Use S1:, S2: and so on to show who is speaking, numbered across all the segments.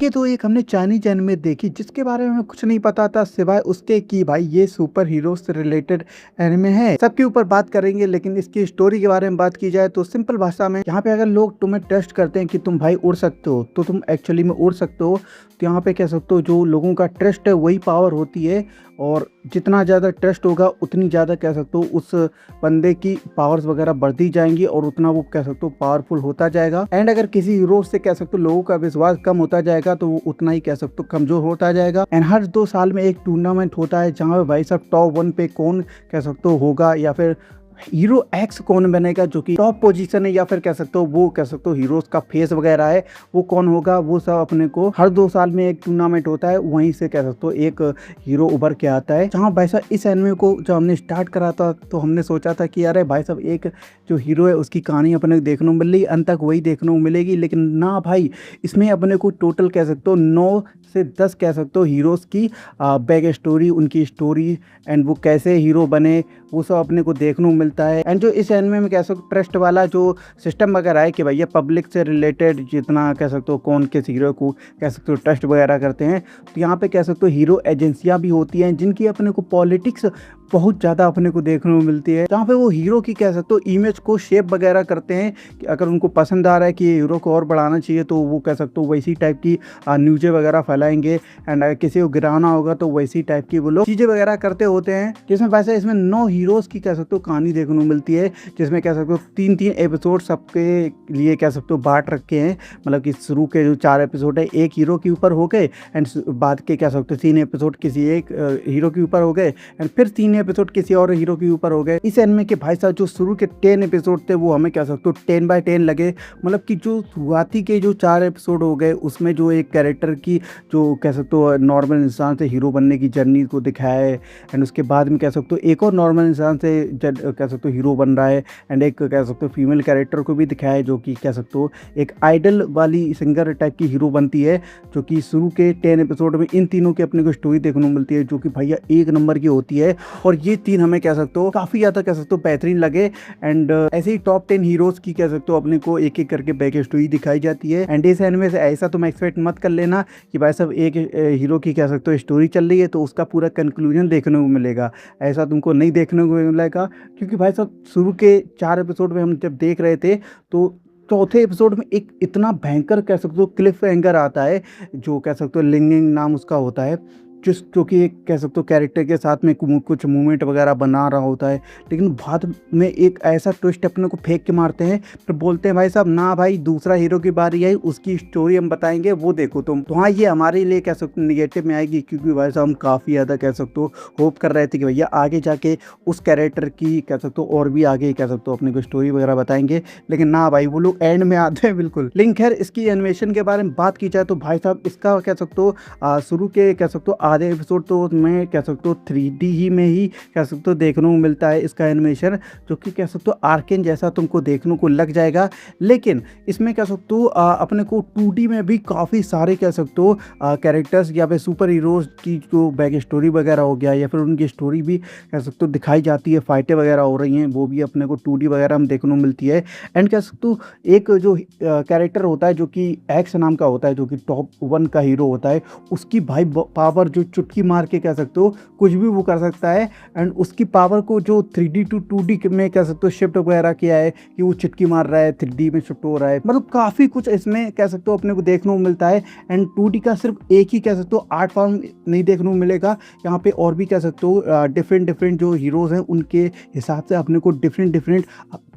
S1: आगे तो एक हमने चाइनीज एनिमे देखी जिसके बारे में हमें कुछ नहीं पता था सिवाय उसके कि भाई ये सुपर हीरो से रिलेटेड एनिमे है। सबके ऊपर बात करेंगे, लेकिन इसकी स्टोरी के बारे में बात की जाए तो सिंपल भाषा में यहाँ पे अगर लोग तुम्हें टेस्ट करते हैं कि तुम भाई उड़ सकते हो तो तुम एक्चुअली में उड़ सकते हो। तो यहाँ पे कह सकते हो जो लोगों का ट्रस्ट है वही पावर होती है, और जितना ज़्यादा ट्रस्ट होगा उतनी ज़्यादा कह सकते हो उस बंदे की पावर्स वगैरह बढ़ती जाएंगी और उतना वो कह सकते हो पावरफुल होता जाएगा। एंड अगर किसी हीरो से कह सकते हो लोगों का विश्वास कम होता जाएगा तो वो उतना ही कह सकते हो कमजोर होता जाएगा। एंड हर 2 साल में एक टूर्नामेंट होता है जहाँ पे भाई सब टॉप 1 पे कौन कह सकते हो होगा, या फिर हीरो एक्स कौन बनेगा जो कि टॉप पोजीशन है, या फिर कह सकते हो वो कह सकते हो हीरोज का फेस वगैरह है वो कौन होगा। वो सब अपने को हर 2 साल में एक टूर्नामेंट होता है, वहीं से कह सकते हो एक हीरो उभर के आता है। जहाँ भाई साहब इस एनिमे को जब हमने स्टार्ट करा था तो हमने सोचा था कि अरे भाई साहब एक जो हीरो है उसकी कहानी अपने को देखने को मिल रही, अंत तक वही देखने को मिलेगी। लेकिन ना भाई, इसमें अपने को टोटल कह सकते हो 9 से 10 कह सकते हो हीरोज़ की बैक स्टोरी, उनकी स्टोरी एंड वो कैसे हीरो बने वो सब अपने को देखने को मिलता है। एंड जो इस एनिमे में कह सकते हो ट्रस्ट वाला जो सिस्टम वगैरह है कि भैया पब्लिक से रिलेटेड जितना कह सकते हो कौन किस हीरो को कह सकते हो ट्रस्ट वगैरह करते हैं, तो यहाँ पे कह सकते हो हीरो एजेंसियाँ भी होती हैं जिनकी अपने को पॉलिटिक्स बहुत ज़्यादा अपने को देखने को मिलती है। जहाँ पे वो हीरो की कह सकते हो इमेज को शेप वगैरह करते हैं कि अगर उनको पसंद आ रहा है कि ये हीरो को और बढ़ाना चाहिए तो वो कह सकते हो वैसी टाइप की न्यूज़ें वगैरह फैलाएंगे। एंड अगर किसी को गिराना होगा तो वैसी टाइप की वो लोग चीज़ें वगैरह करते होते हैं। जिसमें वैसे इसमें 9 हीरोज़ की कह सकते हो कहानी देखने को मिलती है, जिसमें कह सकते हो 3-3 एपिसोड सबके लिए कह सकते हो बांट रखे हैं। मतलब कि शुरू के जो 4 एपिसोड है एक हीरो के ऊपर हो गए, एंड बाद के कह सकते हो 3 एपिसोड किसी एक हीरो के ऊपर हो गए, एंड फिर 3 एपिसोड किसी और हीरो के ऊपर हो गए। इस एनिमे के भाई साहब जो शुरू के 10 एपिसोड थे वो हमें कह सकते हो 10/10 लगे। मतलब कि जो शुरुआती के जो 4 एपिसोड हो गए उसमें जो एक कैरेक्टर की जो कह सकते हो नॉर्मल इंसान से हीरो बनने की जर्नी को दिखाया है, एंड उसके बाद में कह सकते हो एक और नॉर्मल इंसान से कह सकते हो हीरो बन रहा है, एंड एक कह सकते हो फीमेल कैरेक्टर को भी दिखाया है जो कि कह सकते हो एक आइडल वाली सिंगर टाइप की हीरो बनती है। जो कि शुरू के 10 एपिसोड में इन तीनों की अपने को स्टोरी देखने को मिलती है जो कि भैया एक नंबर की होती है, और ये 3 हमें कह सकते हो काफ़ी ज़्यादा कह सकते हो बेहतरीन लगे। एंड ऐसे ही टॉप 10 हीरोज़ की कह सकते हो अपने को एक एक करके बैक स्टोरी दिखाई जाती है। एंड इस एनिमे से ऐसा तुम एक्सपेक्ट मत कर लेना कि भाई साहब एक हीरो की कह सकते हो स्टोरी चल रही है तो उसका पूरा कंक्लूजन देखने को मिलेगा। ऐसा तुमको नहीं देखने को मिलेगा, क्योंकि भाई साहब शुरू के 4 एपिसोड में हम जब देख रहे थे तो चौथे एपिसोड में एक इतना भयंकर कह सकते हो क्लिफ हैंगर आता है जो कह सकते हो लिंगिंग नाम उसका होता है, जो कि एक कह सकते हो कैरेक्टर के साथ में कुछ मूवमेंट वगैरह बना रहा होता है, लेकिन बाद में एक ऐसा ट्विस्ट अपने को फेंक के मारते हैं। फिर बोलते हैं भाई साहब ना भाई दूसरा हीरो की बारी आई, उसकी स्टोरी हम बताएंगे वो देखो तुम। तो हाँ, ये हमारे लिए कह सकते हो निगेटिव में आएगी, क्योंकि भाई साहब हम काफ़ी ज़्यादा कह सकते हो होप कर रहे थे कि भैया आगे जाके उस कैरेक्टर की कह सकते हो और भी आगे कह सकते हो अपने को स्टोरी वगैरह बताएंगे, लेकिन ना भाई वो लोग एंड में आते हैं बिल्कुल। लेकिन खैर इसकी एनिमेशन के बारे में बात की जाए तो भाई साहब इसका कह सकते हो शुरू के कह सकते हो आधे एपिसोड तो मैं कह सकते हो 3D ही में ही कह सकते हो देखने को मिलता है इसका एनिमेशन, जो कि कह सकते हो आर्केन जैसा तुमको देखने को लग जाएगा। लेकिन इसमें कह सकते हो अपने को 2D में भी काफ़ी सारे कह सकते हो कैरेक्टर्स या फिर सुपर हीरोज़ की जो बैक स्टोरी वगैरह हो गया या फिर उनकी स्टोरी भी कह सकते हो दिखाई जाती है, फाइटें वगैरह हो रही हैं वो भी अपने को 2D वगैरह में देखने को मिलती है। एंड कह सकते हो एक जो कैरेक्टर होता है जो कि एक्स नाम का होता है, जो कि टॉप 1 का हीरो होता है, उसकी भाई पावर जो चुटकी मार के कह सकते हो कुछ भी वो कर सकता है। एंड उसकी पावर को जो 3D टू 2D में कह सकते हो शिफ्ट वगैरह किया है कि वो चिटकी मार रहा है 3D में शिफ्ट हो रहा है। मतलब काफ़ी कुछ इसमें कह सकते हो अपने को देखने को मिलता है। एंड 2D का सिर्फ एक ही कह सकते हो आर्ट फॉर्म नहीं देखने को मिलेगा, यहाँ पे और भी कह सकते हो डिफरेंट जो हीरोज़ हैं उनके हिसाब से अपने को डिफरेंट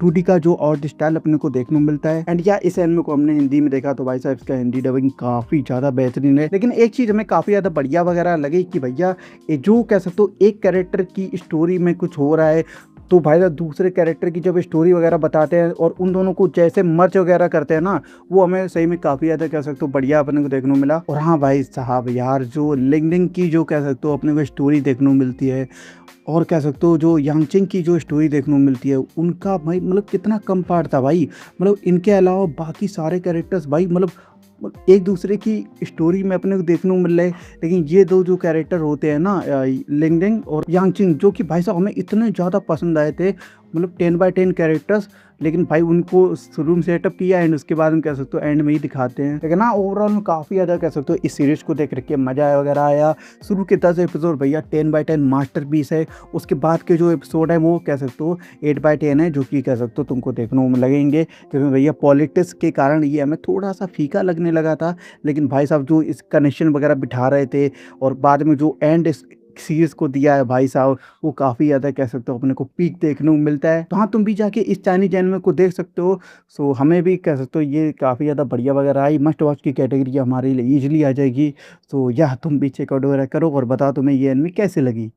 S1: 2D का जो आर्ट स्टाइल अपने को देखने को मिलता है। एंड या इस एनिमे को हमने हिंदी में देखा तो भाई साहब इसका हिंदी डबिंग काफ़ी ज़्यादा बेहतरीन है। लेकिन एक चीज़ हमें काफ़ी ज़्यादा बढ़िया वगैरह लगी कि भैया ये जो कह सकते हो एक कैरेक्टर की स्टोरी में कुछ हो रहा है तो भाई साहब दूसरे कैरेक्टर की जब स्टोरी वगैरह बताते हैं और उन दोनों को जैसे मर्ज वगैरह करते हैं ना, वो हमें सही में काफ़ी ज़्यादा कह सकते हो बढ़िया अपने को देखने को मिला। और हाँ भाई साहब यार जो लिंगडिंग की जो कह सकते हो अपने को स्टोरी देखने को मिलती है, और कह सकते हो जो यांगचिंग की जो स्टोरी देखने को मिलती है उनका भाई मतलब कितना कम पार्ट था भाई। मतलब इनके अलावा बाकी सारे कैरेक्टर्स भाई मतलब एक दूसरे की स्टोरी में अपने को देखने को मिल रहा है। लेकिन ये दो जो कैरेक्टर होते हैं ना लिंगडिंग और यांगचिंग, जो कि भाई साहब हमें इतने ज़्यादा पसंद आए थे, मतलब 10/10 कैरेक्टर्स, लेकिन भाई उनको शुरू में सेटअप किया एंड उसके बाद हम कह सकते हो एंड में ही दिखाते हैं। लेकिन ना ओवरऑल में काफ़ी ज़्यादा कह सकते हो इस सीरीज़ को देख के मज़ा आया वगैरह आया। शुरू के 10 एपिसोड भैया 10/10 मास्टरपीस है। उसके बाद के जो एपिसोड है वो कह सकते हो 8/10 है, जो कि कह सकते हो तुमको देखने में लगेंगे, क्योंकि भैया पॉलिटिक्स के कारण ये हमें थोड़ा सा फीका लगने लगा था। लेकिन भाई साहब जो इस कनेक्शन वगैरह बिठा रहे थे और बाद में जो एंड इस सीरीज़ को दिया है भाई साहब, वो काफ़ी ज़्यादा कह सकते हो अपने को पीक देखने को मिलता है। तो हाँ, तुम भी जाके इस चाइनीज़ एनिमे को देख सकते हो। सो हमें भी कह सकते हो ये काफ़ी ज़्यादा बढ़िया वगैरह आई, मस्ट वॉच की कैटेगरी हमारे लिए ईज़िली आ जाएगी। सो या तुम भी चेकआउट वगैरह करो और बताओ तुम्हें ये एनिमे कैसी लगी।